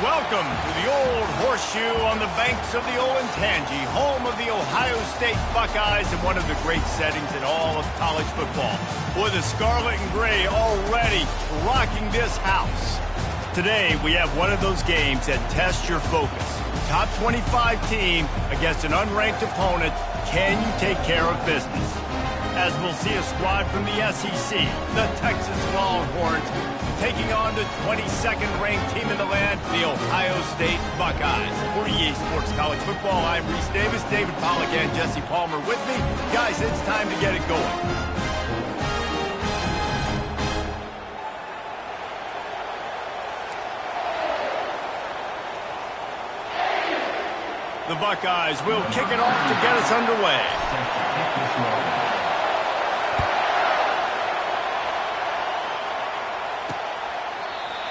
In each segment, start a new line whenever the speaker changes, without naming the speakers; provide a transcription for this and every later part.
Welcome to the Old Horseshoe on the banks of the Olentangy, home of the Ohio State Buckeyes and one of the great settings in all of college football. Boy, the Scarlet and Gray already rocking this house. Today, we have one of those games that tests your focus. Top 25 team against an unranked opponent. Can you take care of business? As we'll see a squad from the SEC, the Texas Longhorns, taking on the 22nd ranked team in the land, the Ohio State Buckeyes. For EA Sports College Football, I'm Reese Davis, David Pollack and Jesse Palmer with me. Guys, it's time to get it going. The Buckeyes will kick it off to get us underway.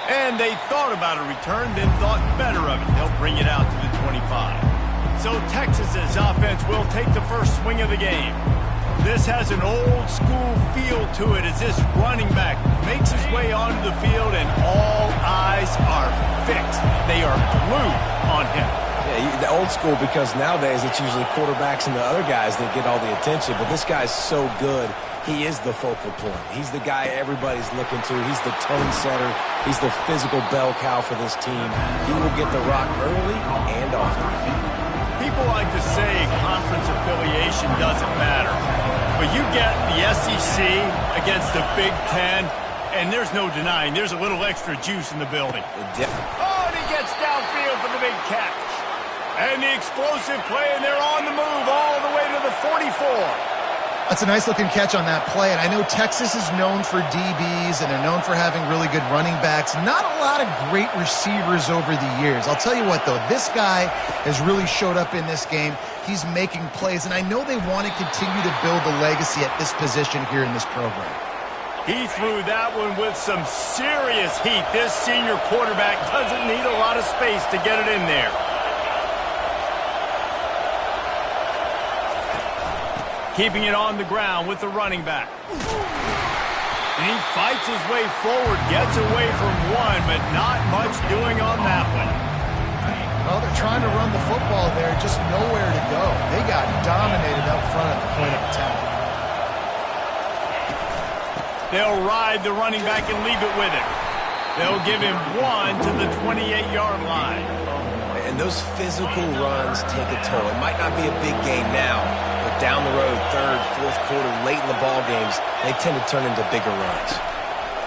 And they thought about a return, then thought better of it. They'll bring it out to the 25. So Texas's offense will take the first swing of the game. This has an old school feel to it as this running back makes his way onto the field and all eyes are fixed. They are glued on him.
Yeah, the old school, because nowadays it's usually quarterbacks and the other guys that get all the attention, but this guy's so good. He is the focal point. He's the guy everybody's looking to. He's the tone setter. He's the physical bell cow for this team. He will get the rock early and often.
People like to say conference affiliation doesn't matter, but you get the SEC against the Big Ten, and there's no denying there's a little extra juice in the building. Oh, and he gets downfield for the big catch. And the explosive play, and they're on the move all the way to the 44.
That's a nice-looking catch on that play, and I know Texas is known for DBs, and they're known for having really good running backs. Not a lot of great receivers over the years. I'll tell you what, though, this guy has really showed up in this game. He's making plays, and I know they want to continue to build a legacy at this position here in this program.
He threw that one with some serious heat. This senior quarterback doesn't need a lot of space to get it in there. Keeping it on the ground with the running back. And he fights his way forward, gets away from one, but not much doing on that one.
Well, they're trying to run the football there, just nowhere to go. They got dominated up front at the point of attack.
They'll ride the running back and leave it with him. They'll give him one to the 28-yard line.
And those physical runs take a toll. It might not be a big game now, but down the road, third, fourth quarter, late in the ball games, they tend to turn into bigger runs.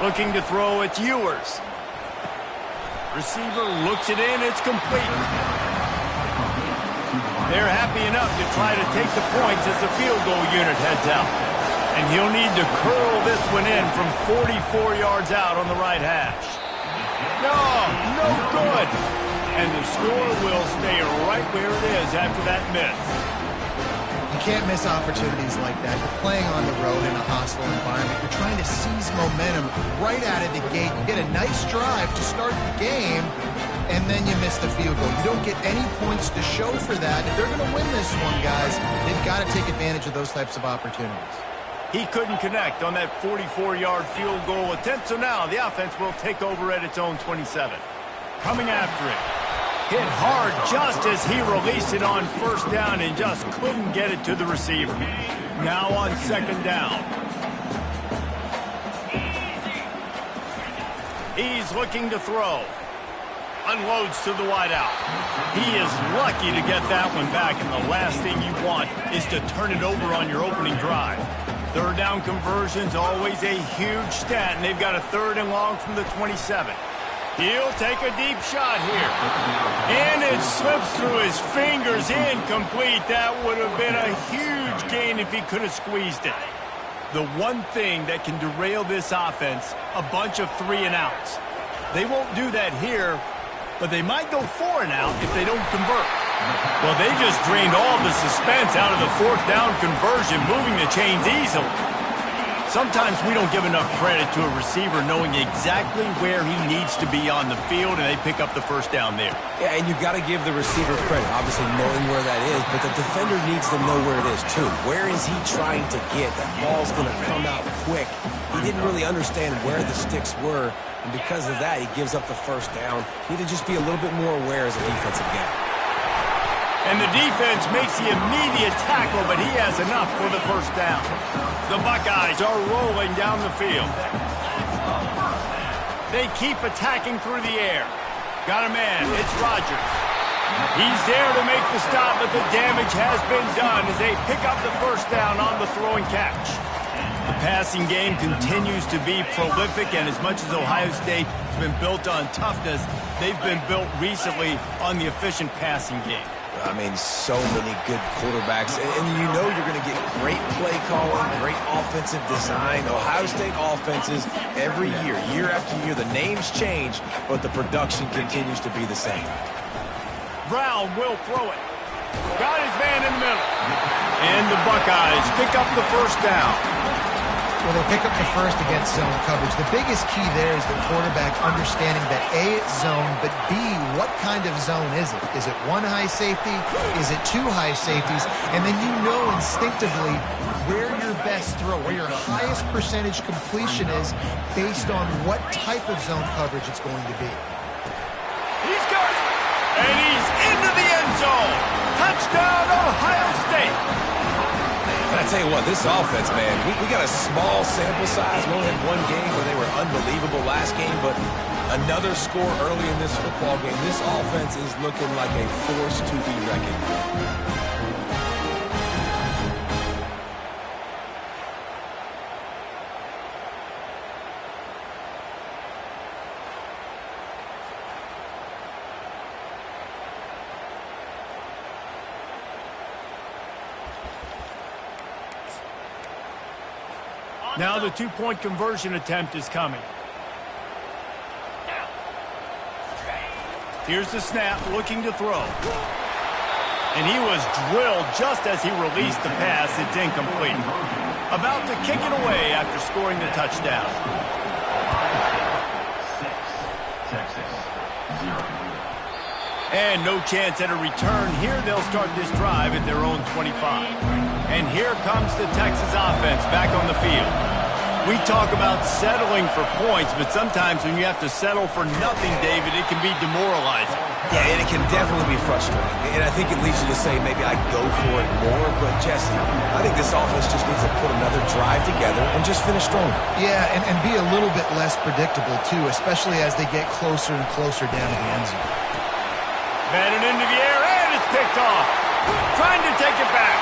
Looking to throw, it's Ewers. Receiver looks it in, it's complete. They're happy enough to try to take the points as the field goal unit heads out. And he'll need to curl this one in from 44 yards out on the right hash. No good. And the score will stay right where it is after that miss.
You can't miss opportunities like that. You're playing on the road in a hostile environment. You're trying to seize momentum right out of the gate. You get a nice drive to start the game, and then you miss the field goal. You don't get any points to show for that. If they're going to win this one, guys, they've got to take advantage of those types of opportunities.
He couldn't connect on that 44-yard field goal attempt, so now the offense will take over at its own 27. Coming after it. Hit hard just as he released it on first down and just couldn't get it to the receiver. Now on second down. He's looking to throw. Unloads to the wideout. He is lucky to get that one back, and the last thing you want is to turn it over on your opening drive. Third down conversion's always a huge stat, and they've got a third and long from the 27. He'll take a deep shot here. And it slips through his fingers, incomplete. That would have been a huge gain if he could have squeezed it. The one thing that can derail this offense, a bunch of 3 and outs. They won't do that here, but they might go 4 and out if they don't convert. Well, they just drained all the suspense out of the fourth down conversion, moving the chains easily. Sometimes we don't give enough credit to a receiver knowing exactly where he needs to be on the field, and they pick up the first down there.
Yeah, and you've got to give the receiver credit, obviously knowing where that is, but the defender needs to know where it is too. Where is he trying to get? That ball's going to come out quick. He didn't really understand where the sticks were, and because of that, he gives up the first down. You need to just be a little bit more aware as a defensive game.
And the defense makes the immediate tackle, but he has enough for the first down. The Buckeyes are rolling down the field. They keep attacking through the air. Got a man. It's Rodgers. He's there to make the stop, but the damage has been done as they pick up the first down on the throw and catch. The passing game continues to be prolific, and as much as Ohio State has been built on toughness, they've been built recently on the efficient passing game.
I mean, so many good quarterbacks, and you know you're going to get great play calling, great offensive design. Ohio State offenses every year, year after year, the names change, but the production continues to be the same.
Brown will throw it. Got his man in the middle. And the Buckeyes pick up the first down.
Well, they pick up the first against zone coverage. The biggest key there is the quarterback understanding that A, it's zone, but B, what kind of zone is it? Is it one high safety? Is it two high safeties? And then you know instinctively where your best throw, where your highest percentage completion is based on what type of zone coverage it's going to be.
He's got it. And he's into the end zone. Touchdown, Ohio State.
And I tell you what, this offense, man, we got a small sample size. We only had one game where they were unbelievable last game, but another score early in this football game. This offense is looking like a force to be reckoned with.
Now the two-point conversion attempt is coming. Here's the snap, looking to throw. And he was drilled just as he released the pass. It's incomplete. About to kick it away after scoring the touchdown. And no chance at a return. Here they'll start this drive at their own 25. And here comes the Texas offense back on the field. We talk about settling for points, but sometimes when you have to settle for nothing, David, it can be demoralizing.
Yeah, and it can definitely be frustrating. And I think it leads you to say maybe I'd go for it more. But, Jesse, I think this offense just needs to put another drive together and just finish stronger.
Yeah, and be a little bit less predictable, too, especially as they get closer and closer down to the end zone.
Batted into the air, and it's picked off. Trying to take it back.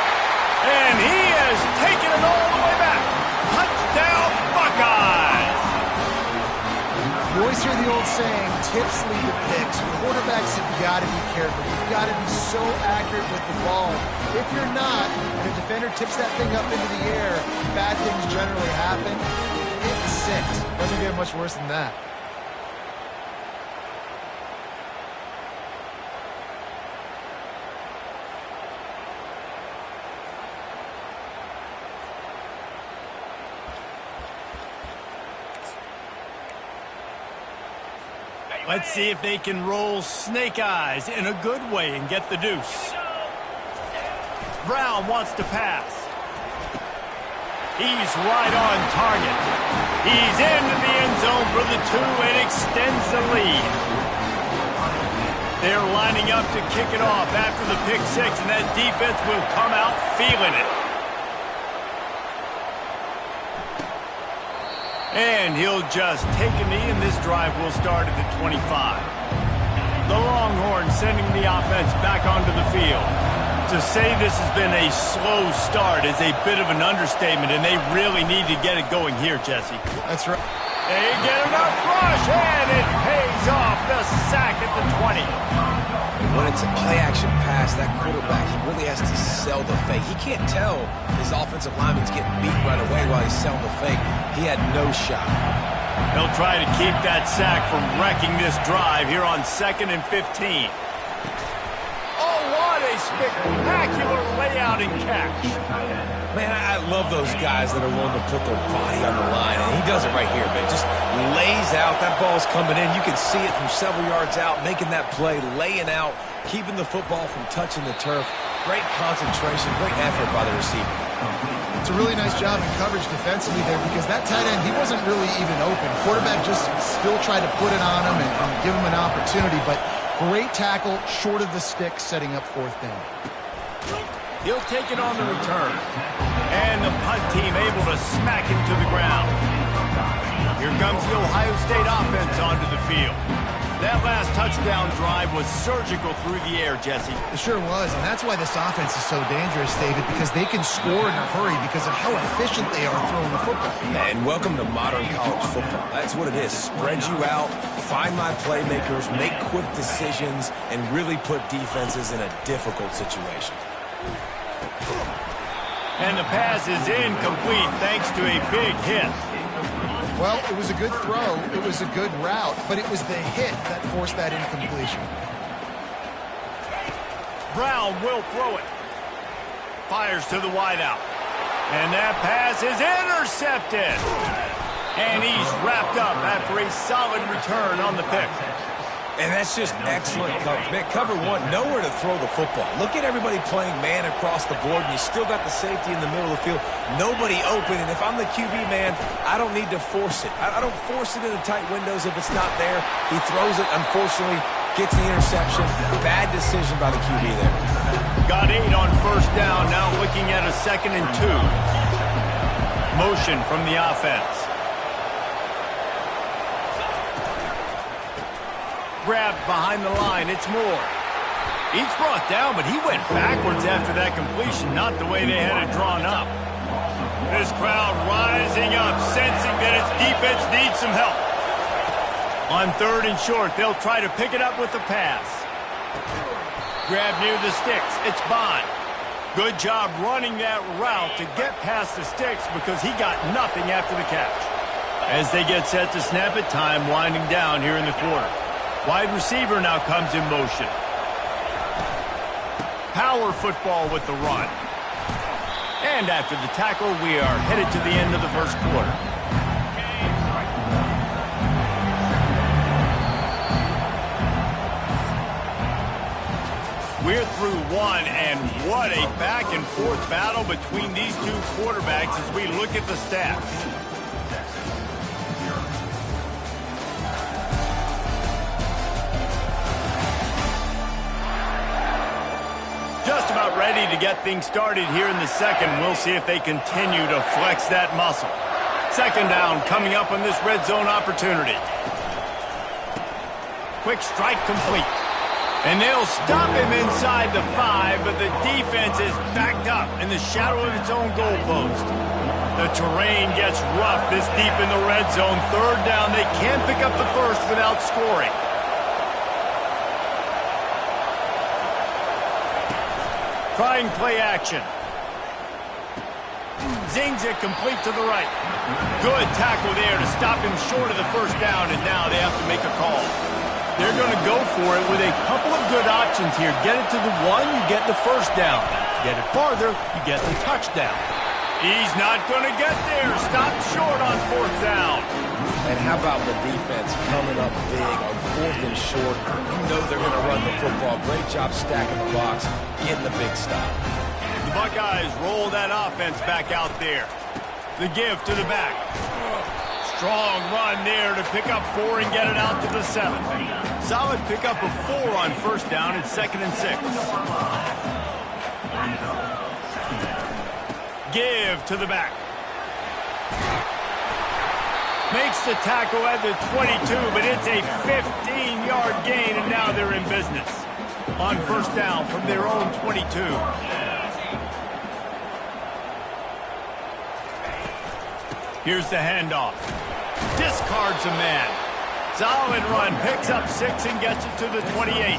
And he has taken it all the way back. Touchdown, Buckeyes!
You always hear the old saying, tips lead to picks. Quarterbacks have got to be careful. You've got to be so accurate with the ball. If you're not, and a defender tips that thing up into the air, bad things generally happen. It's 6. Doesn't get much worse than that.
Let's see if they can roll snake eyes in a good way and get the deuce. Brown wants to pass. He's right on target. He's into the end zone for the 2 and extends the lead. They're lining up to kick it off after the pick 6, and that defense will come out feeling it. And he'll just take a knee, and this drive will start at the 25. The Longhorns sending the offense back onto the field. To say this has been a slow start is a bit of an understatement, and they really need to get it going here, Jesse.
That's right.
They get enough rush, and it pays off. The sack at the 20.
When it's a play-action pass, that quarterback, he really has to sell the fake. He can't tell his offensive lineman's getting beat right away while he's selling the fake. He had no shot.
They'll try to keep that sack from wrecking this drive here on 2nd and 15. Oh, what a spectacular layout and catch.
Man, I love those guys that are willing to put their body on the line, and he does it right here, man. Just lays out. That ball's coming in. You can see it from several yards out, making that play, laying out, keeping the football from touching the turf. Great concentration, great effort by the receiver.
It's a really nice job in coverage defensively there because that tight end, he wasn't really even open. Quarterback just still tried to put it on him and give him an opportunity, but great tackle short of the stick, setting up fourth down.
He'll take it on the return. And the punt team able to smack him to the ground. Here comes the Ohio State offense onto the field. That last touchdown drive was surgical through the air, Jesse.
It sure was, and that's why this offense is so dangerous, David, because they can score in a hurry because of how efficient they are throwing the football.
And welcome to modern college football. That's what it is. Spread you out, find my playmakers, make quick decisions, and really put defenses in a difficult situation.
And the pass is incomplete thanks to a big hit.
Well, it was a good throw, it was a good route, but it was the hit that forced that incompletion.
Brown will throw it. Fires to the wideout. And that pass is intercepted. And he's wrapped up after a solid return on the pick.
And that's just excellent coverage. Man, cover one, nowhere to throw the football. Look at everybody playing man across the board, and you still got the safety in the middle of the field. Nobody open, and if I'm the QB, man, I don't need to force it. I don't force it into tight windows if it's not there. He throws it, unfortunately, gets the interception. Bad decision by the QB there.
Got 8 on first down, now looking at a 2nd and 2. Motion from the offense. Grabbed behind the line, it's Moore. He's brought down, but he went backwards after that completion, not the way they had it drawn up. This crowd rising up, sensing that its defense needs some help. On 3rd and short, they'll try to pick it up with the pass. Grab near the sticks, it's Bond. Good job running that route to get past the sticks because he got nothing after the catch. As they get set to snap it, time winding down here in the quarter. Wide receiver now comes in motion. Power football with the run. And after the tackle, we are headed to the end of the first quarter. We're through one, and what a back-and-forth battle between these two quarterbacks as we look at the stats. Just about ready to get things started here in the second. We'll see if they continue to flex that muscle. 2nd down coming up on this red zone opportunity. Quick strike complete. And they'll stop him inside the 5, but the defense is backed up in the shadow of its own goalpost. The terrain gets rough this deep in the red zone. 3rd down, they can't pick up the first without scoring. Trying play action. Zings it complete to the right. Good tackle there to stop him short of the first down, and now they have to make a call. They're going to go for it with a couple of good options here. Get it to the 1, you get the first down. Get it farther, you get the touchdown. He's not going to get there. Stopped short on 4th down.
And how about the defense coming up big on 4th and short? You know they're going to run the football. Great job stacking the box, getting the big stop.
The Buckeyes roll that offense back out there. The give to the back. Strong run there to pick up 4 and get it out to the 7. Solid pickup of 4 on first down at 2nd and 6. Give to the back. Makes the tackle at the 22, but it's a 15-yard gain, and now they're in business. On first down from their own 22. Here's the handoff. Discards a man. Solid run, picks up 6 and gets it to the 28.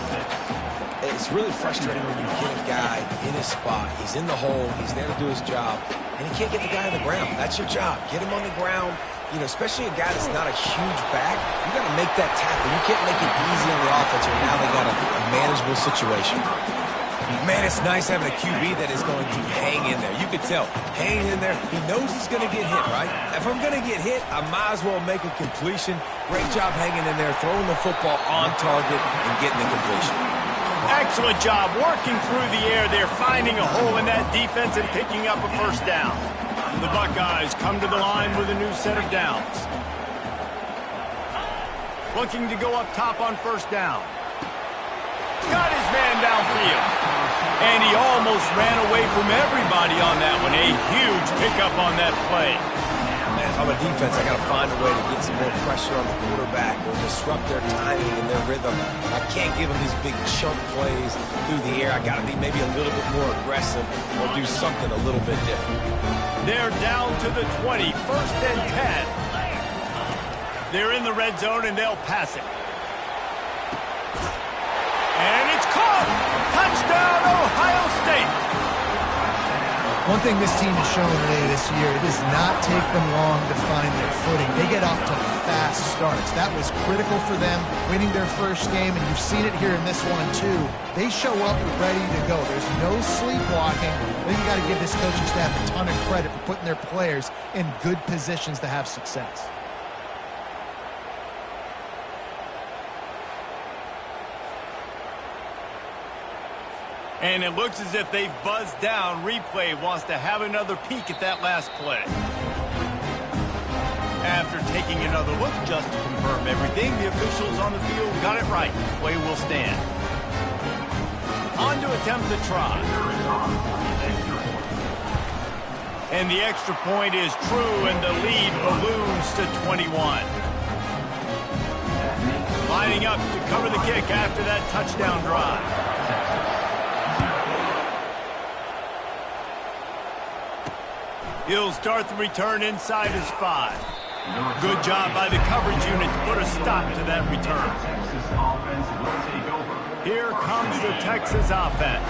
It's really frustrating when you get a guy in his spot. He's in the hole. He's there to do his job. And he can't get the guy on the ground. That's your job. Get him on the ground. You know, especially a guy that's not a huge back. You got to make that tackle. You can't make it easy on the offense, or now they got a manageable situation. Man, it's nice having a QB that is going to hang in there. You could tell, hanging in there. He knows he's going to get hit, right? If I'm going to get hit, I might as well make a completion. Great job hanging in there, throwing the football on target and getting the completion.
Excellent job working through the air there, finding a hole in that defense and picking up a first down. The Buckeyes come to the line with a new set of downs. Looking to go up top on first down. Got his man downfield. And he almost ran away from everybody on that one. A huge pickup on that play.
Man, if I'm a defense, I got to find a way to get some more pressure on the quarterback or disrupt their timing and their rhythm. I can't give them these big chunk plays through the air. I got to be maybe a little bit more aggressive or do something a little bit different.
They're down to the 20, 1st and 10. They're in the red zone, and they'll pass it. And it's caught! Touchdown, Ohio State!
One thing this team has shown today this year, it does not take them long to find their footing. They get off to fast starts. That was critical for them, winning their first game, and you've seen it here in this one, too. They show up ready to go. There's no sleepwalking. Then you got to give this coaching staff a ton of credit for putting their players in good positions to have success.
And it looks as if they've buzzed down. Replay wants to have another peek at that last play. After taking another look just to confirm everything, the officials on the field got it right. Play will stand. On to attempt the try. And the extra point is true, and the lead balloons to 21. Lining up to cover the kick after that touchdown drive. He'll start the return inside his 5. Good job by the coverage unit to put a stop to that return. Here comes the Texas offense.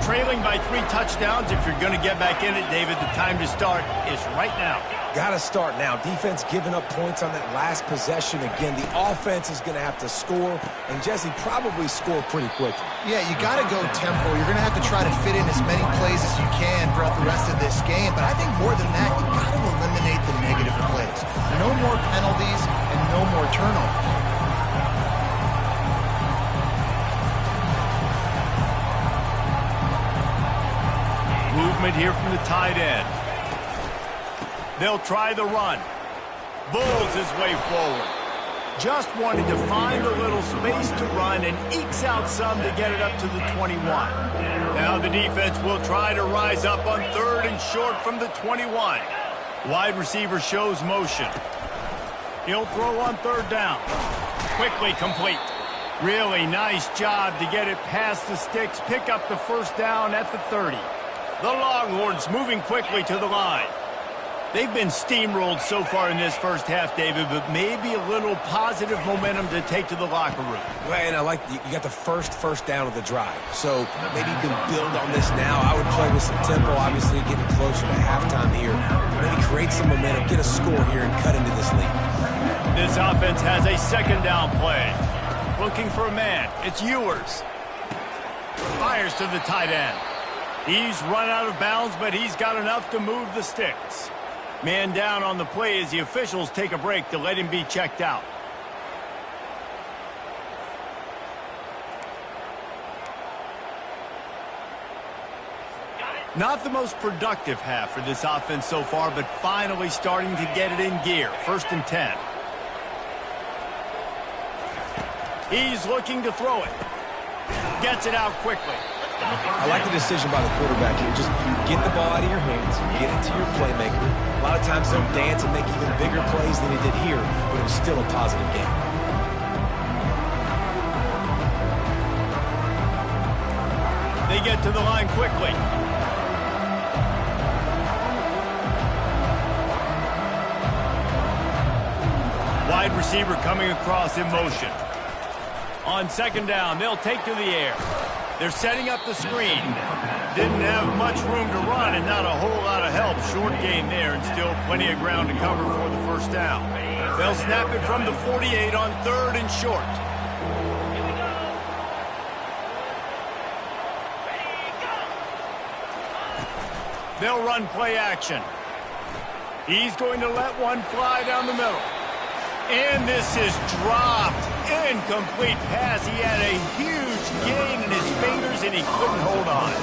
Trailing by 3 touchdowns. If you're going to get back in it, David, the time to start is right now.
Got to start now. Defense giving up points on that last possession. Again, the offense is going to have to score, and Jesse probably score pretty quickly.
Yeah, you got to go tempo. You're going to have to try to fit in as many plays as you can throughout the rest of this game. But I think more than that, you got to eliminate the negative plays. No more penalties and no more turnovers.
Movement here from the tight end. They'll try the run. Bulls his way forward. Just wanted to find a little space to run and ekes out some to get it up to the 21. Now the defense will try to rise up on 3rd and short from the 21. Wide receiver shows motion. He'll throw on 3rd down. Quickly complete. Really nice job to get it past the sticks. Pick up the first down at the 30. The Longhorns moving quickly to the line. They've been steamrolled so far in this first half, David, but maybe a little positive momentum to take to the locker room.
Well, and I like you got the first down of the drive, so maybe you can build on this now. I would play with some tempo, obviously getting closer to halftime here. Maybe create some momentum, get a score here, and cut into this lead.
This offense has a 2nd down play. Looking for a man. It's Ewers. Fires to the tight end. He's run out of bounds, but he's got enough to move the sticks. Man down on the play as the officials take a break to let him be checked out. Not the most productive half for this offense so far, but finally starting to get it in gear. 1st and 10. He's looking to throw it. Gets it out quickly.
I like the decision by the quarterback here. Just get the ball out of your hands, get it to your playmaker. A lot of times they'll dance and make even bigger plays than he did here, but it was still a positive game.
They get to the line quickly. Wide receiver coming across in motion. On 2nd down, they'll take to the air. They're setting up the screen. Didn't have much room to run and not a whole lot of help. Short gain there and still plenty of ground to cover for the first down. They'll snap it from the 48 on 3rd and short. They'll run play action. He's going to let one fly down the middle. And this is dropped. Incomplete pass. He had a huge gain in his fingers, and he couldn't hold on.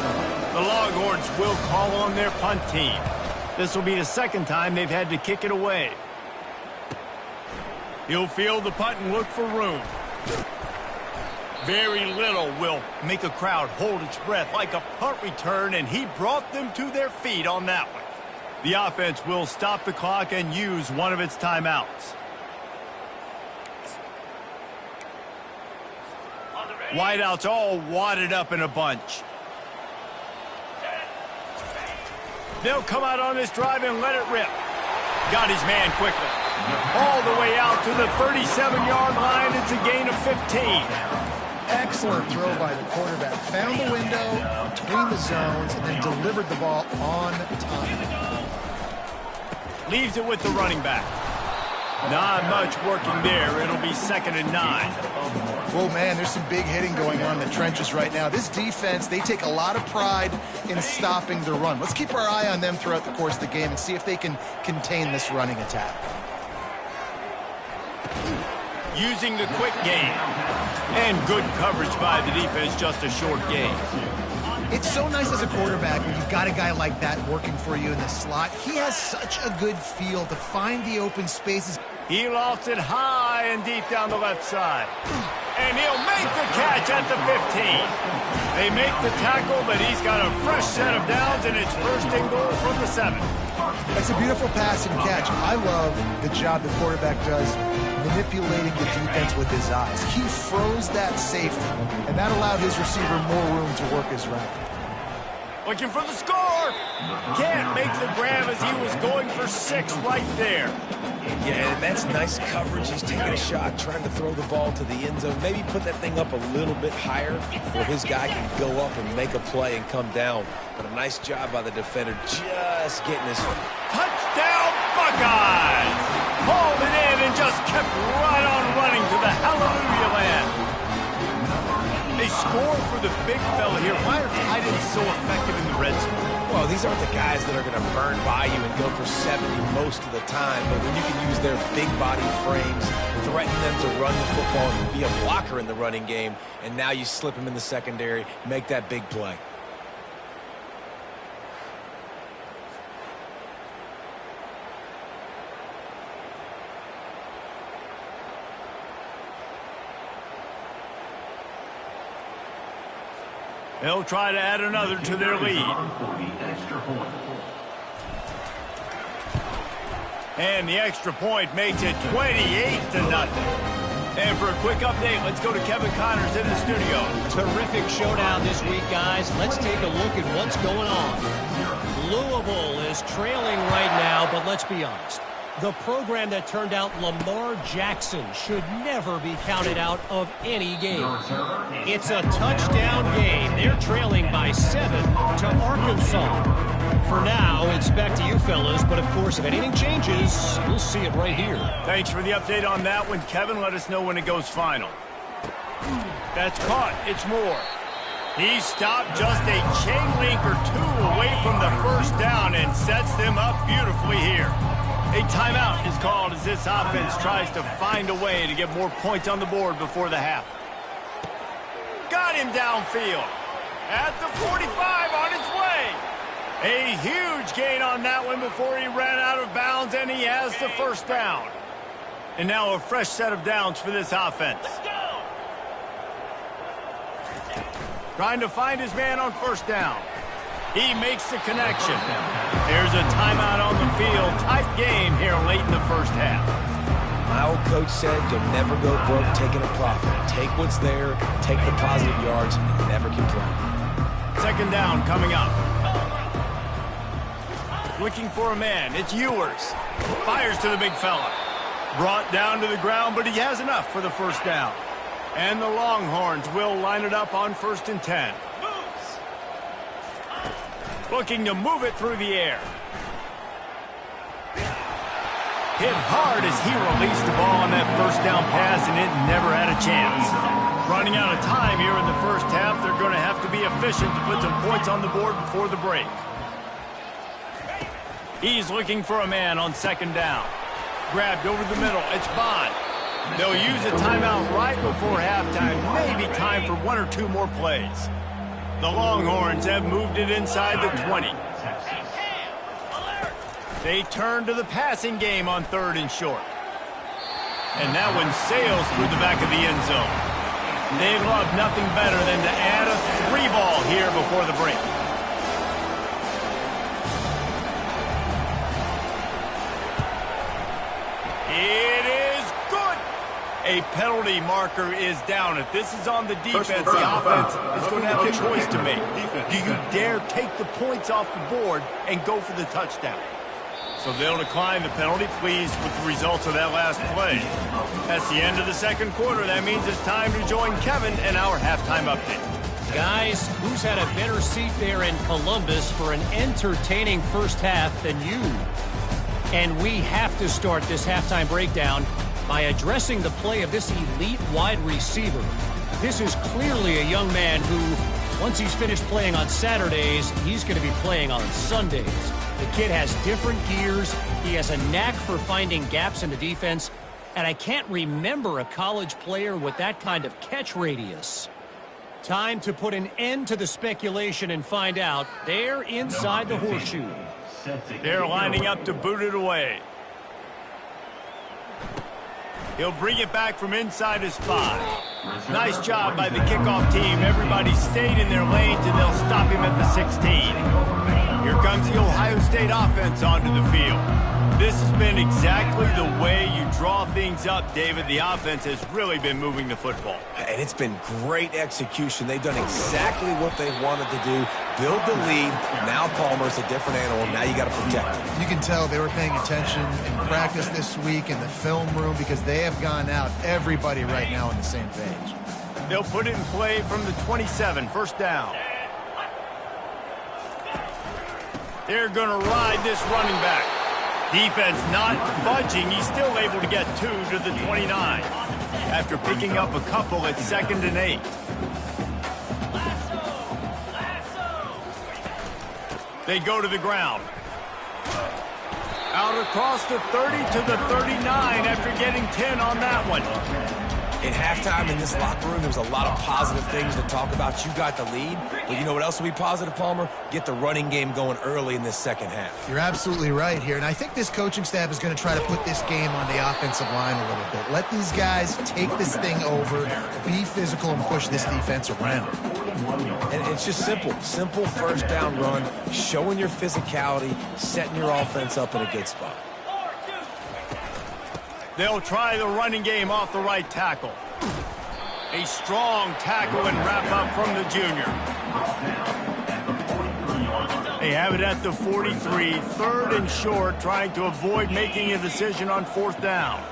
The Longhorns will call on their punt team. This will be the second time they've had to kick it away. He'll field the punt and look for room. Very little will make a crowd hold its breath like a punt return, and he brought them to their feet on that one. The offense will stop the clock and use one of its timeouts. Wideouts all wadded up in a bunch. They'll come out on this drive and let it rip. Got his man quickly. All the way out to the 37-yard line. It's a gain of 15.
Excellent throw by the quarterback. Found the window between the zones and then delivered the ball on time.
Leaves it with the running back. Not much working there. It'll be 2nd and 9.
Whoa, man, there's some big hitting going on in the trenches right now. This defense, they take a lot of pride in stopping the run. Let's keep our eye on them throughout the course of the game and see if they can contain this running attack.
Using the quick game. And good coverage by the defense, just a short gain.
It's so nice as a quarterback when you've got a guy like that working for you in the slot. He has such a good feel to find the open spaces.
He lofts it high and deep down the left side. And he'll make the catch at the 15. They make the tackle, but he's got a fresh set of downs, and it's 1st and goal from the 7.
It's a beautiful pass and catch. I love the job the quarterback does manipulating the defense with his eyes. He froze that safety, and that allowed his receiver more room to work his route.
Looking for the score. Can't make the grab as he was going for 6 right there.
Yeah, and that's nice coverage. He's taking a shot, trying to throw the ball to the end zone. Maybe put that thing up a little bit higher where his guy can go up and make a play and come down. But a nice job by the defender just getting his...
Touchdown, Buckeyes! Hauled it in and just kept right on running to the hallelujah land. They score for the big fella here. Why are tight ends so effective in the red zone?
Well, these aren't the guys that are going to burn by you and go for 70 most of the time, but when you can use their big body frames, threaten them to run the football and be a blocker in the running game, and now you slip them in the secondary, make that big play.
They'll try to add another to their lead. And the extra point makes it 28-0. And for a quick update, let's go to Kevin Connors in the studio.
Terrific showdown this week, guys. Let's take a look at what's going on. Louisville is trailing right now, but let's be honest. The program that turned out Lamar Jackson should never be counted out of any game. It's a touchdown game. They're trailing by 7 to Arkansas. For now, it's back to you fellas, but of course, if anything changes, we'll see it right here.
Thanks for the update on that one, Kevin. Let us know when it goes final. That's caught. It's Moore. He stopped just a chain link or 2 away from the first down and sets them up beautifully here. A timeout is called as this offense tries to find a way to get more points on the board before the half. Got him downfield. At the 45 on his way. A huge gain on that one before he ran out of bounds, and he has the first down. And now a fresh set of downs for this offense. Trying to find his man on first down. He makes the connection. There's a timeout on the field. Tight game here late in the first half.
My old coach said you'll never go broke taking a profit. Take what's there, take the positive yards, and never complain.
2nd down coming up. Looking for a man. It's Ewers. Fires to the big fella. Brought down to the ground, but he has enough for the first down. And the Longhorns will line it up on 1st and 10. Looking to move it through the air. Hit hard as he released the ball on that first down pass, and it never had a chance. Running out of time here in the first half, they're going to have to be efficient to put some points on the board before the break. He's looking for a man on second down. Grabbed over the middle. It's Bond. They'll use a timeout right before halftime. Maybe time for one or two more plays. The Longhorns have moved it inside the 20. They turn to the passing game on 3rd and short. And that one sails through the back of the end zone. They love nothing better than to add a 3-ball here before the break. It is good. A penalty marker is down. If this is on the defense, the offense is going to have a choice to make. Do you dare take the points off the board and go for the touchdown? So they'll decline the penalty, pleased with the results of that last play. That's the end of the second quarter. That means it's time to join Kevin in our halftime update.
Guys, who's had a better seat there in Columbus for an entertaining first half than you? And we have to start this halftime breakdown by addressing the play of this elite wide receiver. This is clearly a young man who, once he's finished playing on Saturdays, he's going to be playing on Sundays. The kid has different gears. He has a knack for finding gaps in the defense. And I can't remember a college player with that kind of catch radius. Time to put an end to the speculation and find out. They're inside the horseshoe.
They're lining up to boot it away. He'll bring it back from inside his 5. Nice job by the kickoff team. Everybody stayed in their lanes, and they'll stop him at the 16. Here comes the Ohio State offense onto the field. This has been exactly the way you draw things up, David. The offense has really been moving the football.
And it's been great execution. They've done exactly what they've wanted to do. Build the lead. Now Palmer's a different animal. Now you got to protect him.
You can tell they were paying attention in practice this week in the film room because they have gone out, everybody right now on the same page.
They'll put it in play from the 27, first down. They're going to ride this running back. Defense not budging. He's still able to get 2 to the 29 after picking up a couple at 2nd and 8. They go to the ground. Out across the 30 to the 39 after getting 10 on that one.
At halftime in this locker room, there's a lot of positive things to talk about. You got the lead, but you know what else will be positive, Palmer? Get the running game going early in this second half.
You're absolutely right here, and I think this coaching staff is going to try to put this game on the offensive line a little bit. Let these guys take this thing over, be physical, and push this defense around.
And it's just simple. Simple first down run, showing your physicality, setting your offense up in a good spot.
They'll try the running game off the right tackle. A strong tackle and wrap up from the junior. They have it at the 43, 3rd and short, trying to avoid making a decision on 4th down.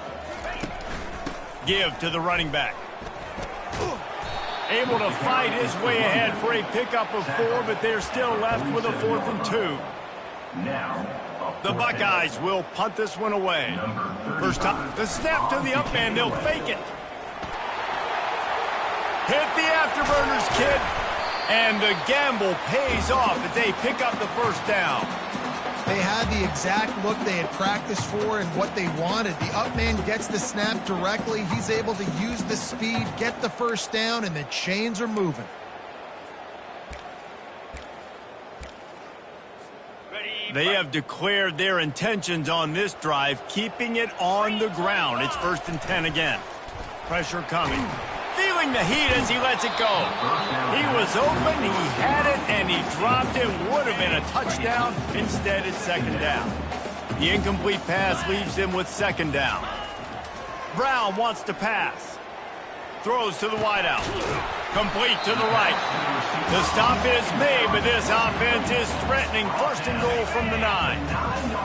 Give to the running back. Able to fight his way ahead for a pickup of 4, but they're still left with a 4th and 2. The Buckeyes will punt this one away. First time, the snap to the up man, they'll fake it. Hit the afterburners, kid. And the gamble pays off as they pick up the first down.
They had the exact look they had practiced for and what they wanted. The up man gets the snap directly. He's able to use the speed, get the first down, and the chains are moving.
They have declared their intentions on this drive, keeping it on the ground. It's 1st and 10 again. Pressure coming. Feeling the heat as he lets it go. He was open, he had it, and he dropped it. Would have been a touchdown. Instead, it's 2nd down. The incomplete pass leaves him with 2nd down. Brown wants to pass. Throws to the wideout. Complete to the right. The stop is made, but this offense is threatening. 1st and goal from the 9.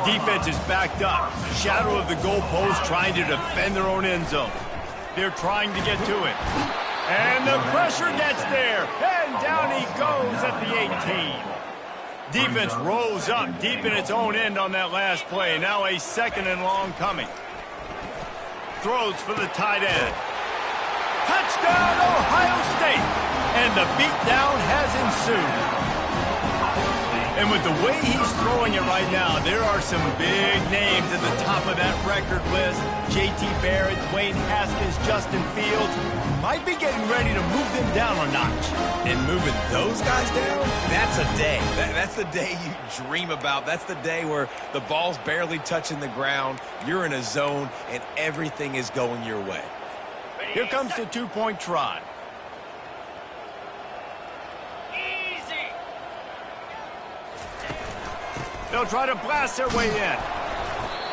Defense is backed up. Shadow of the goalpost trying to defend their own end zone. They're trying to get to it. And the pressure gets there. And down he goes at the 18. Defense rose up deep in its own end on that last play. Now a 2nd and long coming. Throws for the tight end. Touchdown, Ohio State! And the beatdown has ensued. And with the way he's throwing it right now, there are some big names at the top of that record list. J.T. Barrett, Dwayne Haskins, Justin Fields might be getting ready to move them down a notch.
And moving those guys down, that's a day. That's the day you dream about. That's the day where the ball's barely touching the ground, you're in a zone, and everything is going your way.
Here comes the two-point try. They'll try to blast their way in.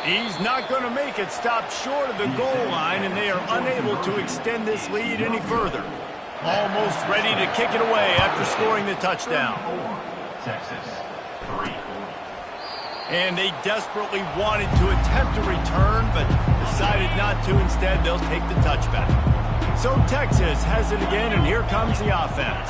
He's not going to make it. Stop short of the goal line, and they are unable to extend this lead any further. Almost ready to kick it away after scoring the touchdown.
Texas, 3.
And they desperately wanted to attempt a return, but decided not to. Instead, they'll take the touchback. So Texas has it again, and here comes the offense.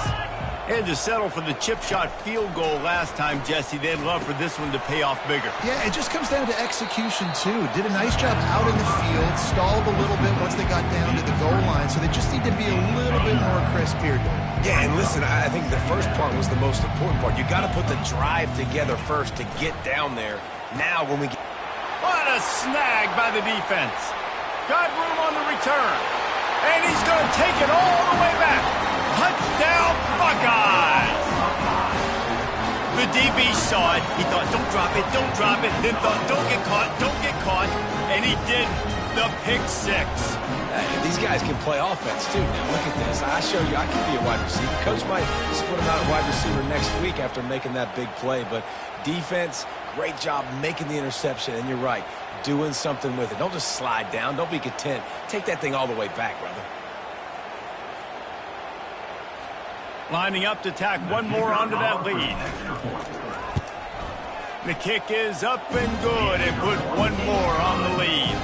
They had to settle for the chip shot field goal last time, Jesse. They'd love for this one to pay off bigger.
Yeah, it just comes down to execution, too. Did a nice job out in the field, stalled a little bit once they got down to the goal line, so they just need to be a little bit more crisp here.
Yeah, and listen, I think the first part was the most important part. You got to put the drive together first to get down there. Now when we get...
What a snag by the defense. Got room on the return. And he's going to take it all the way back. Touchdown, Buckeyes! The DB saw it. He thought, don't drop it, don't drop it. Then thought, don't get caught, don't get caught. And he did the pick six.
These guys can play offense, too. Now, look at this. I showed you I can be a wide receiver. Coach might split him out at wide receiver next week after making that big play. But defense, great job making the interception. And you're right, doing something with it. Don't just slide down. Don't be content. Take that thing all the way back, brother.
Lining up to tack one more onto that lead. The kick is up and good and put one more on the lead.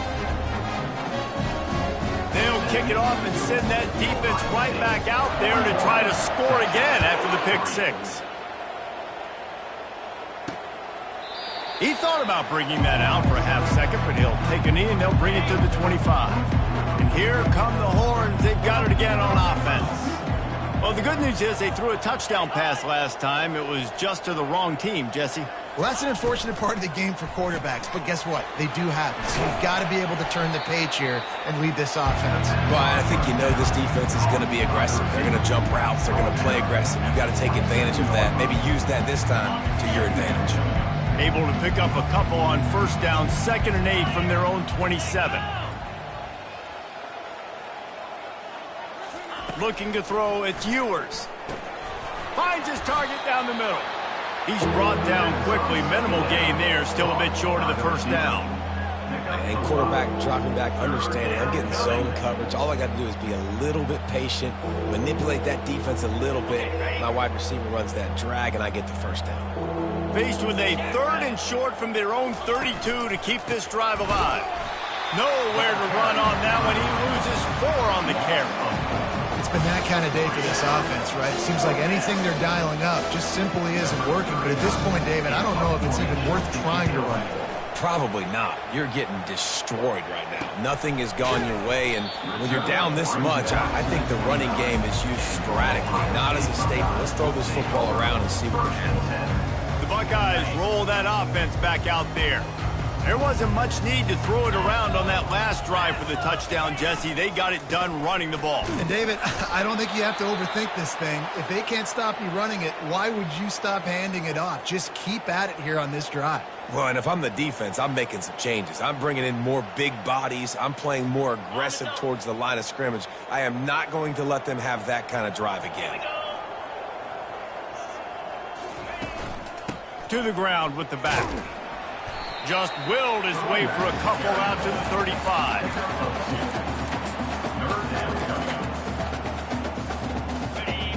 They'll kick it off and send that defense right back out there to try to score again after the pick six. He thought about bringing that out for a half second, but he'll take a knee and they'll bring it to the 25. And here come the horns. They've got it again on offense. Well, the good news is they threw a touchdown pass last time. It was just to the wrong team, Jesse.
Well, that's an unfortunate part of the game for quarterbacks, but guess what? They do happen. So you've got to be able to turn the page here and lead this offense.
Well, I think you know this defense is going to be aggressive. They're going to jump routes. They're going to play aggressive. You've got to take advantage of that. Maybe use that this time to your advantage.
Able to pick up a couple on first down, 2nd and 8 from their own 27. Looking to throw, it's Ewers. Finds his target down the middle. He's brought down quickly. Minimal gain there, still a bit short of the first down.
And quarterback dropping back, understanding I'm getting zone coverage. All I got to do is be a little bit patient, manipulate that defense a little bit. My wide receiver runs that drag, and I get the first down.
Faced with a 3rd and short from their own 32 to keep this drive alive. Nowhere to run on that one. He loses 4 on the carry.
It's been that kind of day for this offense, right? It seems like anything they're dialing up just simply isn't working. But at this point, David, I don't know if it's even worth trying to run.
Probably not. You're getting destroyed right now. Nothing has gone your way, and when you're down this much, I think the running game is used sporadically, not as a staple. Let's throw this football around and see what can happen.
The Buckeyes roll that offense back out there. There wasn't much need to throw it around on that last drive for the touchdown, Jesse. They got it done running the ball.
And, David, I don't think you have to overthink this thing. If they can't stop you running it, why would you stop handing it off? Just keep at it here on this drive.
Well, and if I'm the defense, I'm making some changes. I'm bringing in more big bodies. I'm playing more aggressive towards the line of scrimmage. I am not going to let them have that kind of drive again.
To the ground with the back. Just willed his way for a couple out to the 35.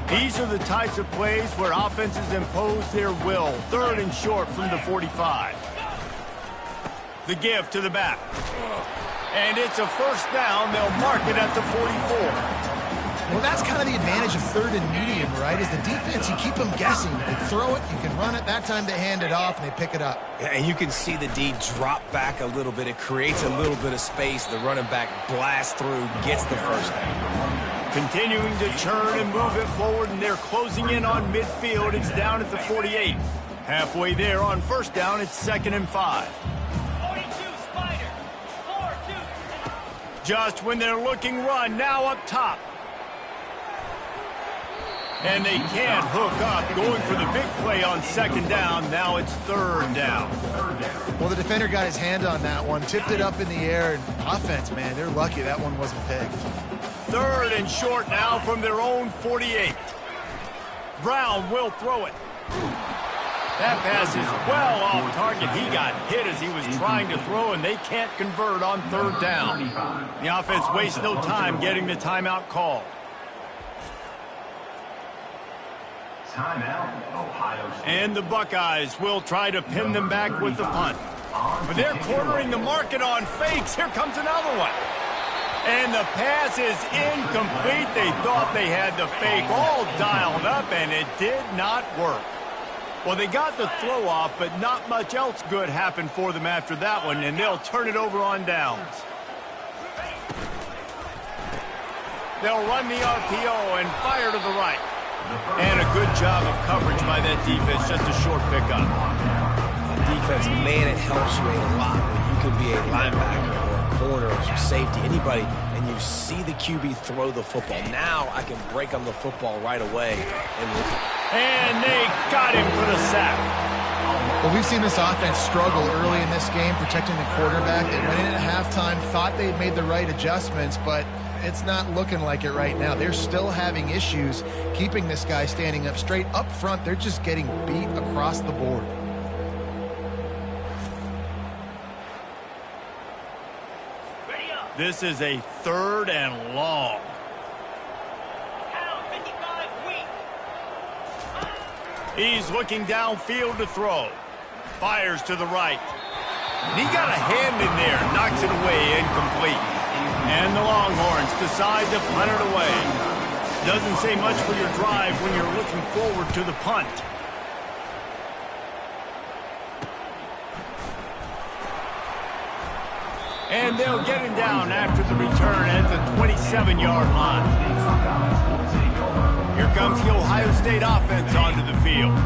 These are the types of plays where offenses impose their will. 3rd and short from the 45. The give to the back. And it's a first down. They'll mark it at the 44.
Well, that's kind of the advantage of 3rd and medium, right? Is the defense, you keep them guessing. You can throw it, you can run it. That time they hand it off and they pick it up.
Yeah, and you can see the D drop back a little bit. It creates a little bit of space. The running back blasts through, gets the first down.
Continuing to churn and move it forward, and they're closing in on midfield. It's down at the 48. Halfway there on first down, it's 2nd and 5.
42 Spider. 4-2.
Just when they're looking run, now up top. And they can't hook up, going for the big play on 2nd down. Now it's 3rd down.
Well, the defender got his hand on that one, tipped it up in the air, and offense, man, they're lucky that one wasn't picked.
3rd and short now from their own 48. Brown will throw it. That pass is well off target. He got hit as he was trying to throw, and they can't convert on 3rd down. The offense wastes no time getting the timeout called.
Timeout, Ohio State.
And the Buckeyes will try to pin them back with the punt. But they're cornering the market on fakes. Here comes another one. And the pass is incomplete. They thought they had the fake all dialed up, and it did not work. Well, they got the throw off, but not much else good happened for them after that one, and they'll turn it over on downs. They'll run the RPO and fire to the right. And a good job of coverage by that defense, just a short pickup.
Defense, man, it helps you a lot when you can be a linebacker or a corner or some safety, anybody, and you see the QB throw the football. Now I can break on the football right away.
And they got him for the sack.
Well, we've seen this offense struggle early in this game, protecting the quarterback. They went in at halftime, thought they'd made the right adjustments, but it's not looking like it right now. They're still having issues keeping this guy standing up straight. Up front, they're just getting beat across the board.
This is a 3rd and long.
Count 55 weak.
He's looking downfield to throw. Fires to the right. And he got a hand in there, knocks it away, incomplete. And the Longhorns decide to punt it away. Doesn't say much for your drive when you're looking forward to the punt. And they'll get him down after the return at the 27-yard line. Here comes the Ohio State offense onto the field.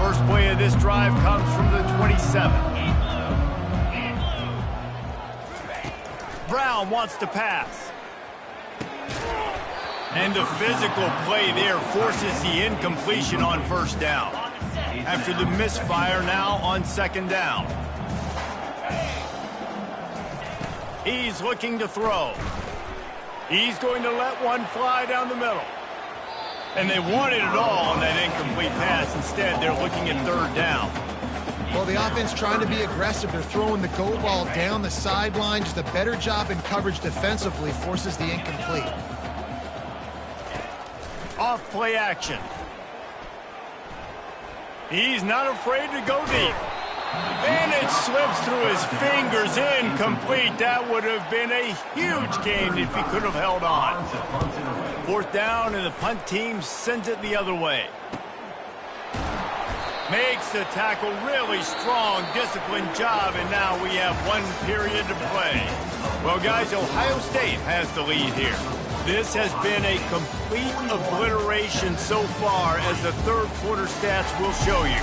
First play of this drive comes from the 27. Brown wants to pass. And the physical play there forces the incompletion on first down. After the misfire, now on 2nd down. He's looking to throw. He's going to let one fly down the middle. And they wanted it all on that incomplete pass. Instead, they're looking at 3rd down.
Well, the offense trying to be aggressive. They're throwing the go ball down the sideline. Just a better job in coverage defensively forces the incomplete.
Off play action. He's not afraid to go deep. And it slips through his fingers, incomplete. That would have been a huge gain if he could have held on. 4th down, and the punt team sends it the other way. Makes the tackle, really strong, disciplined job, and now we have 1 period to play. Well, guys, Ohio State has the lead here. This has been a complete obliteration so far, as the 3rd quarter stats will show you.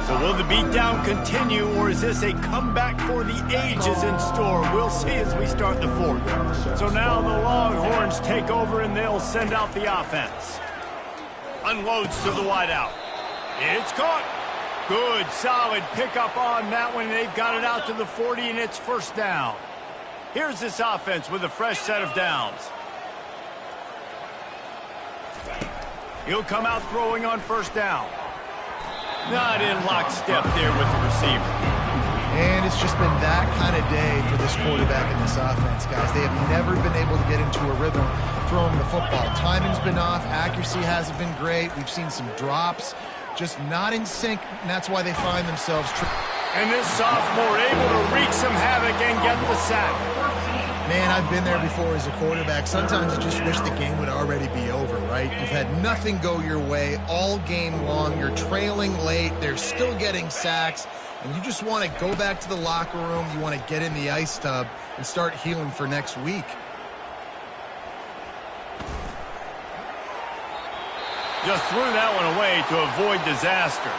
So will the beatdown continue, or is this a comeback for the ages in store? We'll see as we start the 4th. So now the Longhorns take over, and they'll send out the offense. Unloads to the wideout. It's caught. Good, solid pickup on that one. They've got it out to the 40, and it's 1st down. Here's this offense with a fresh set of downs. He'll come out throwing on 1st down. Not in lockstep there with the receiver.
And it's just been that kind of day for this quarterback and this offense, guys. They have never been able to get into a rhythm throwing the football. Timing's been off. Accuracy hasn't been great. We've seen some drops. Just not in sync, and that's why they find themselves.
And this sophomore able to wreak some havoc and get the sack.
Man, I've been there before as a quarterback. Sometimes I just wish the game would already be over, right? You've had nothing go your way all game long. You're trailing late. They're still getting sacks. And you just want to go back to the locker room. You want to get in the ice tub and start healing for next week.
Just threw that one away to avoid disaster.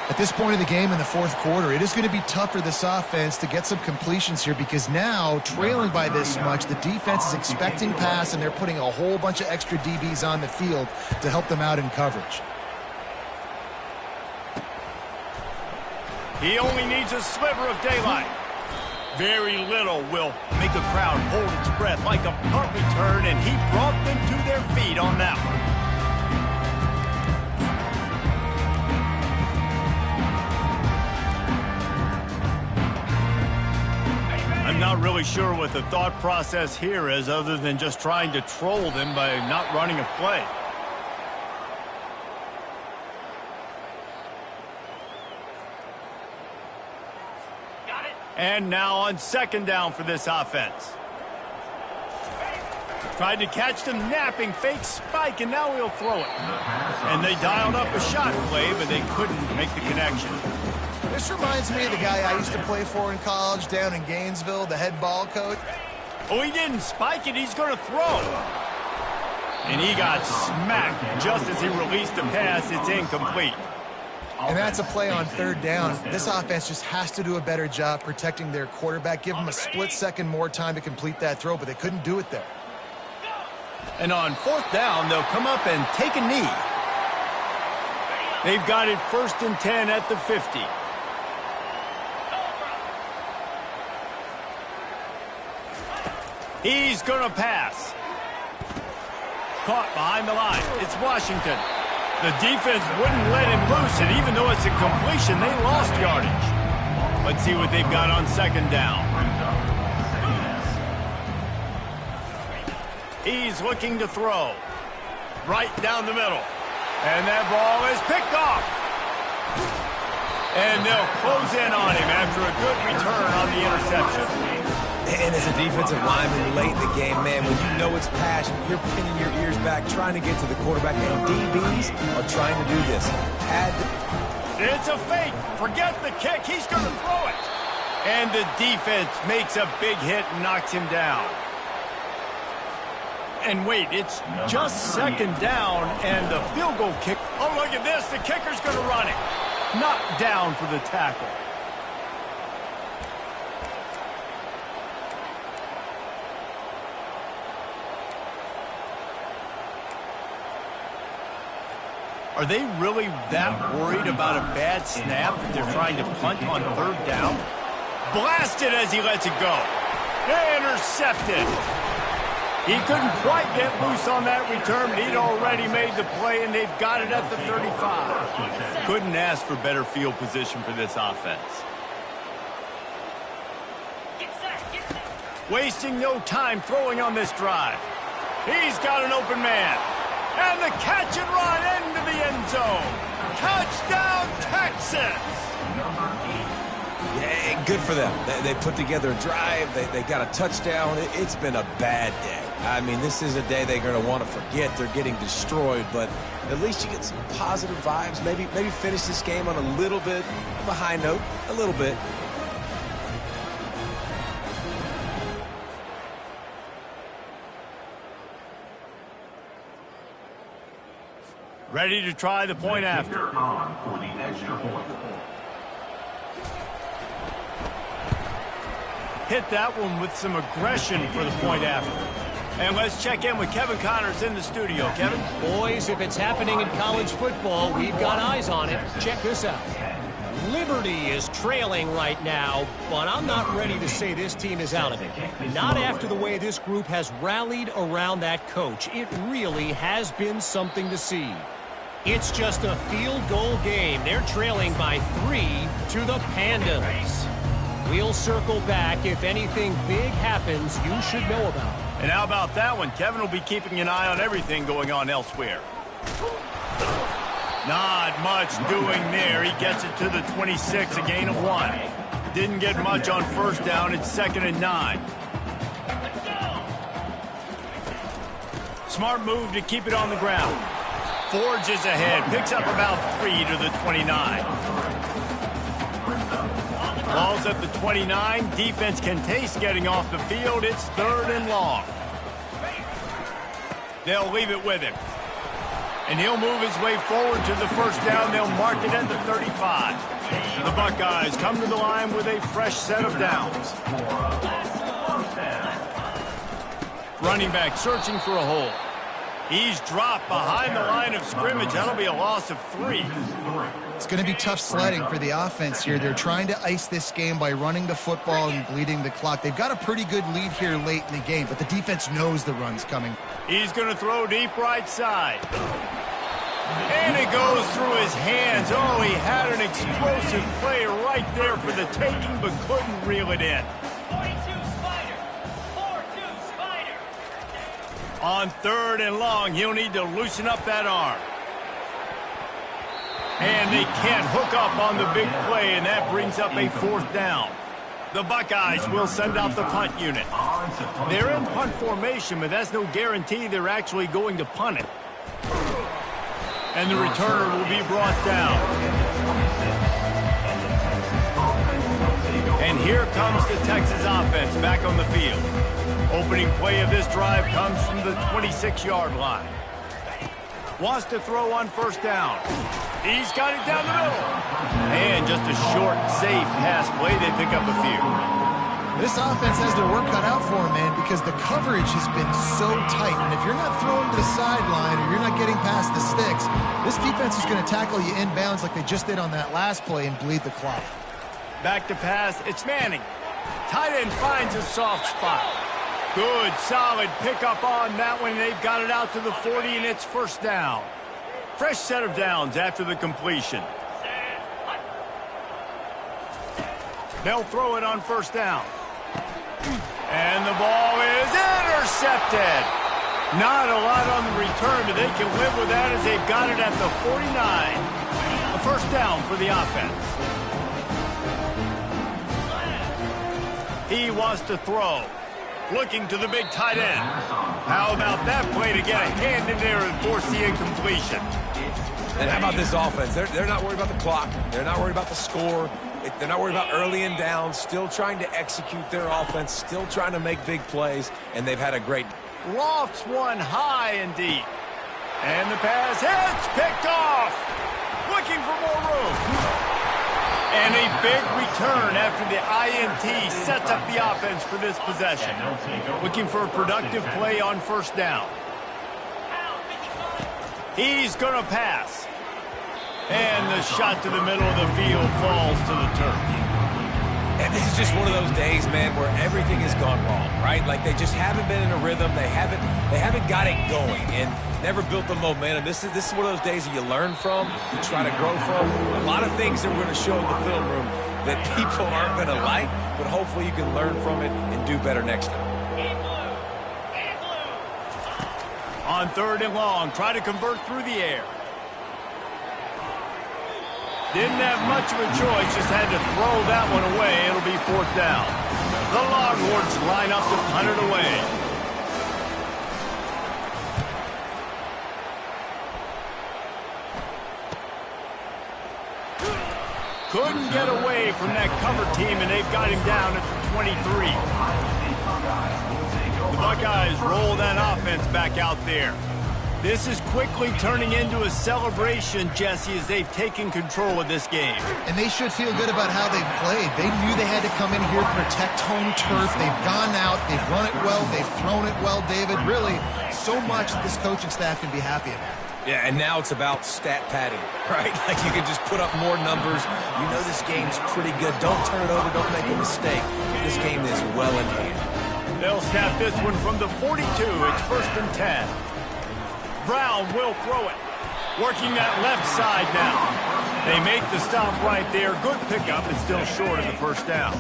At this point in the game in the fourth quarter, it is going to be tough for this offense to get some completions here because now, trailing by this much, the defense is expecting pass, and they're putting a whole bunch of extra DBs on the field to help them out in coverage.
He only needs a sliver of daylight. Very little will make a crowd hold its breath like a punt return, and he brought them to their feet on that one. I'm not really sure what the thought process here is other than just trying to troll them by not running a play. And now on second down for this offense. Tried to catch them napping, fake spike, and now he'll throw it. And they dialed up a shot play, but they couldn't make the connection.
This reminds me of the guy I used to play for in college down in Gainesville, the head ball coach.
Oh, he didn't spike it. He's going to throw. And he got smacked just as he released the pass. It's incomplete.
And that's a play on third down. This offense just has to do a better job protecting their quarterback. Give them a split second more time to complete that throw, but they couldn't do it there.
And on fourth down, they'll come up and take a knee. They've got it 1st and 10 at the 50. He's going to pass. Caught behind the line. It's Washington. The defense wouldn't let him loose, and even though it's a completion, they lost yardage. Let's see what they've got on second down. He's looking to throw. Right down the middle. And that ball is picked off. And they'll close in on him after a good return on the interception.
And as a defensive lineman late in the game, man, when you know it's passion, you're pinning your ears back, trying to get to the quarterback, and DBs are trying to do this.
It's a fake. Forget the kick. He's going to throw it. And the defense makes a big hit and knocks him down. And wait, it's just second down, and the field goal kick. Oh, look at this. The kicker's going to run it. Knocked down for the tackle. Are they really that worried about a bad snap that they're trying to punt on third down? Blasted as he lets it go. Intercepted. He couldn't quite get loose on that return, but he'd already made the play, and they've got it at the 35. Couldn't ask for better field position for this offense. Wasting no time throwing on this drive. He's got an open man. And the catch and run into the end zone. Touchdown, Texas!
Yeah, good for them. They put together a drive. They got a touchdown. It's been a bad day. I mean, this is a day they're going to want to forget. They're getting destroyed, but at least you get some positive vibes. Maybe finish this game on a little bit of a high note. A little bit.
Ready to try the point after.
For the extra point.
Hit that one with some aggression for the point after. And let's check in with Kevin Connors in the studio. Kevin?
Boys, if it's happening in college football, we've got eyes on it. Check this out. Liberty is trailing right now, but I'm not ready to say this team is out of it. Not after the way this group has rallied around that coach. It really has been something to see. It's just a field goal game. They're trailing by 3 to the Pandas. We'll circle back. If anything big happens, you should know about it.
And how about that one? Kevin will be keeping an eye on everything going on elsewhere. Not much doing there. He gets it to the 26, a gain of 1. Didn't get much on first down. It's 2nd and 9. Smart move to keep it on the ground. Forges ahead. Picks up about 3 to the 29. Ball's at the 29. Defense can taste getting off the field. It's 3rd and long. They'll leave it with him. And he'll move his way forward to the first down. They'll mark it at the 35. The Buckeyes come to the line with a fresh set of downs. Running back searching for a hole. He's dropped behind the line of scrimmage. That'll be a loss of 3.
It's going to be tough sledding for the offense here. They're trying to ice this game by running the football and bleeding the clock. They've got a pretty good lead here late in the game, but the defense knows the run's coming.
He's going to throw deep right side. And it goes through his hands. Oh, he had an explosive play right there for the taking, but couldn't reel it in.
42 Spider. 4-2 Spider.
On 3rd and long, he'll need to loosen up that arm. And they can't hook up on the big play, and that brings up a 4th down. The Buckeyes will send out the punt unit. They're in punt formation, but that's no guarantee they're actually going to punt it. And the returner will be brought down. And here comes the Texas offense back on the field. Opening play of this drive comes from the 26-yard line. Wants to throw on 1st down. He's got it down the middle. And just a short, safe pass play. They pick up a few.
This offense has their work cut out for them, man, because the coverage has been so tight. And if you're not throwing to the sideline or you're not getting past the sticks, this defense is going to tackle you inbounds like they just did on that last play and bleed the clock.
Back to pass. It's Manning. Tight end finds a soft spot. Good, solid pickup on that one. They've got it out to the 40, and it's 1st down. Fresh set of downs after the completion. They'll throw it on 1st down. And the ball is intercepted. Not a lot on the return, but they can live with that as they've got it at the 49. A 1st down for the offense. He wants to throw. Looking to the big tight end. How about that play to get a hand in there and force the incompletion?
And how about this offense? They're not worried about the clock. They're not worried about the score. They're not worried about early and down. Still trying to execute their offense. Still trying to make big plays. And they've had a great...
Lofts one high and deep. And the pass hits. Picked off. Looking for more room. And a big return after the INT sets up the offense for this possession. Looking for a productive play on 1st down. He's going to pass. And the shot to the middle of the field falls to the turf.
And this is just one of those days, man, where everything has gone wrong, right? Like they just haven't been in a rhythm. They haven't got it going and never built the momentum. This is one of those days that you learn from, you try to grow from. A lot of things that we're going to show in the film room that people aren't going to like, but hopefully you can learn from it and do better next time.
On 3rd and long, try to convert through the air. Didn't have much of a choice, just had to throw that one away. It'll be 4th down. The Longhorns line up to punt it away. Couldn't get away from that cover team, and they've got him down at the 23. The Buckeyes roll that offense back out there. This is quickly turning into a celebration, Jesse, as they've taken control of this game.
And they should feel good about how they've played. They knew they had to come in here, protect home turf. They've gone out, they've run it well, they've thrown it well, David. Really, so much that this coaching staff can be happy about.
Yeah, and now it's about stat padding, right? Like you can just put up more numbers. You know this game's pretty good. Don't turn it over. Don't make a mistake. This game is well in hand.
They'll snap this one from the 42. It's 1st and 10. Brown will throw it. Working that left side now. They make the stop right there. Good pickup. It's still short of the 1st down.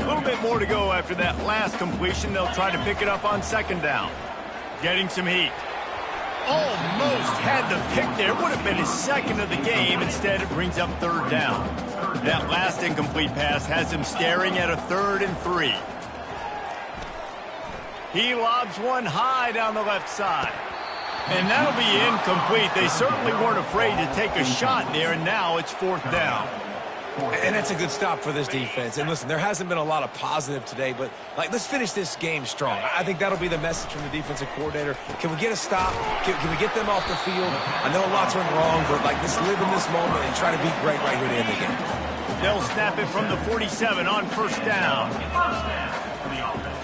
A little bit more to go after that last completion. They'll try to pick it up on 2nd down. Getting some heat. Almost had the pick there. Would have been his 2nd of the game. Instead, it brings up 3rd down. That last incomplete pass has him staring at a 3rd and 3. He lobs one high down the left side. And that'll be incomplete. They certainly weren't afraid to take a shot there, and now it's 4th down.
And that's a good stop for this defense. And listen, there hasn't been a lot of positive today, but let's finish this game strong. I think that'll be the message from the defensive coordinator. Can we get a stop? Can we get them off the field? I know lots went wrong, but let's live in this moment and try to be great right here to end the game.
They'll snap it from the 47 on first down.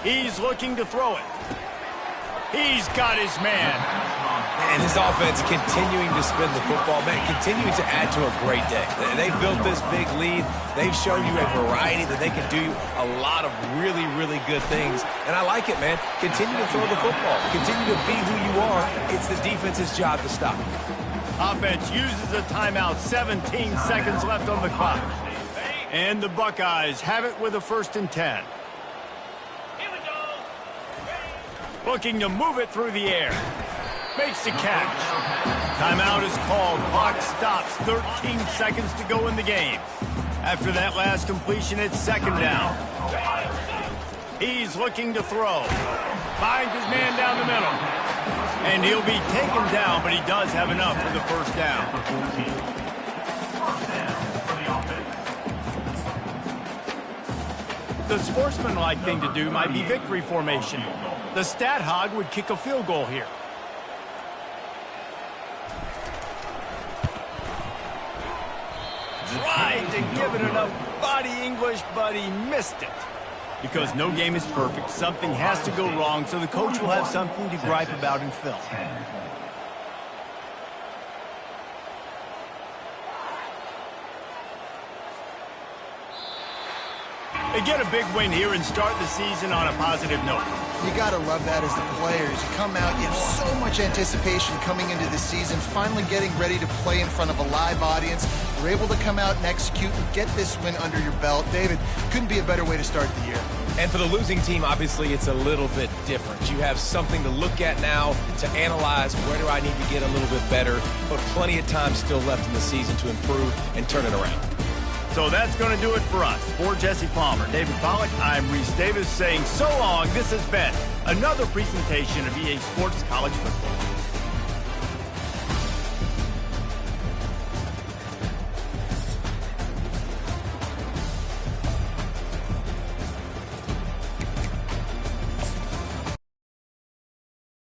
He's looking to throw it. He's got his man.
And his offense continuing to spin the football, man, continuing to add to a great day. They've built this big lead. They've shown you a variety that they can do a lot of really, really good things. And I like it, man. Continue to throw the football. Continue to be who you are. It's the defense's job to stop.
Offense uses a timeout. 17 seconds left on the clock. And the Buckeyes have it with a 1st and 10.
Here we go.
Looking to move it through the air. Makes the catch. Timeout is called. Clock stops. 13 seconds to go in the game. After that last completion, it's 2nd down. He's looking to throw. Finds his man down the middle. And he'll be taken down, but he does have enough for the 1st down. The sportsmanlike thing to do might be victory formation. The stat hog would kick a field goal here. Tried to give it enough body English, but he missed it. Because no game is perfect, something has to go wrong, so the coach will have something to gripe about in film. They get a big win here and start the season on a positive note.
You got to love that as the players. You come out, you have so much anticipation coming into the season, finally getting ready to play in front of a live audience. You're able to come out and execute and get this win under your belt. David, couldn't be a better way to start the year.
And for the losing team, obviously, it's a little bit different. You have something to look at now, to analyze where do I need to get a little bit better, but plenty of time still left in the season to improve and turn it around.
So that's going to do it for us. For Jesse Palmer, David Pollack, I'm Reese Davis saying so long. This has been another presentation of EA Sports College Football.